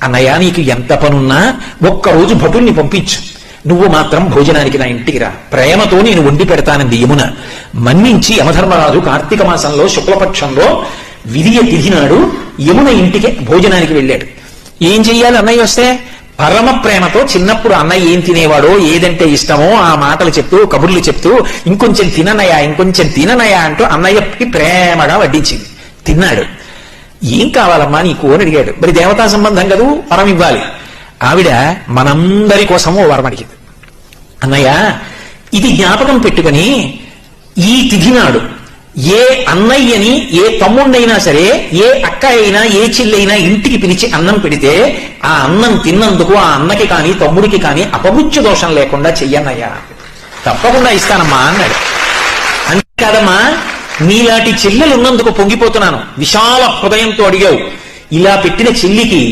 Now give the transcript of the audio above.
అన్నయ్య నీకు ఎంత పనున్నా ఒక్కరోజు భటుల్ని పంపించు, నువ్వు మాత్రం భోజనానికి నా ఇంటికి రా, ప్రేమతో నేను వండి పెడతానంది యమున. మన్నించి యమధర్మరాజు కార్తీక మాసంలో శుక్లపక్షంలో విధియ తిథి నాడు యమున ఇంటికి భోజనానికి వెళ్ళాడు. ఏం చెయ్యాలి అన్నయ్య వస్తే? పరమ ప్రేమతో చిన్నప్పుడు అన్నయ్య ఏం తినేవాడో, ఏదంటే ఇష్టమో ఆ మాటలు చెప్తూ కబుర్లు చెప్తూ ఇంకొంచెం తిననయా ఇంకొంచెం తిననయా అంటూ అన్నయ్యకి ప్రేమగా వడ్డించింది. తిన్నాడు. ఏం కావాలమ్మా నీకు అని అడిగాడు. మరి దేవతా సంబంధం కదూ, వరం ఇవ్వాలి. ఆవిడ మనందరి కోసము వరం అడిగింది. అన్నయ్య ఇది జ్ఞాపకం పెట్టుకుని ఈ తిథి నాడు ఏ అన్నయ్యని ఏ తమ్ముణ్ణైనా సరే, ఏ అక్క అయినా ఏ చెల్లైనా ఇంటికి పిలిచి అన్నం పెడితే ఆ అన్నం తిన్నందుకు ఆ అన్నకి కాని తమ్ముడికి కాని అపముత్య దోషం లేకుండా చెయ్యన్నయ్యా. తప్పకుండా ఇస్తానమ్మా అన్నాడు. అంతేకాదమ్మా, నీలాంటి చెల్లెలు ఉన్నందుకు పొంగిపోతున్నాను, విశాల హృదయంతో అడిగావు. ఇలా పెట్టిన చెల్లికి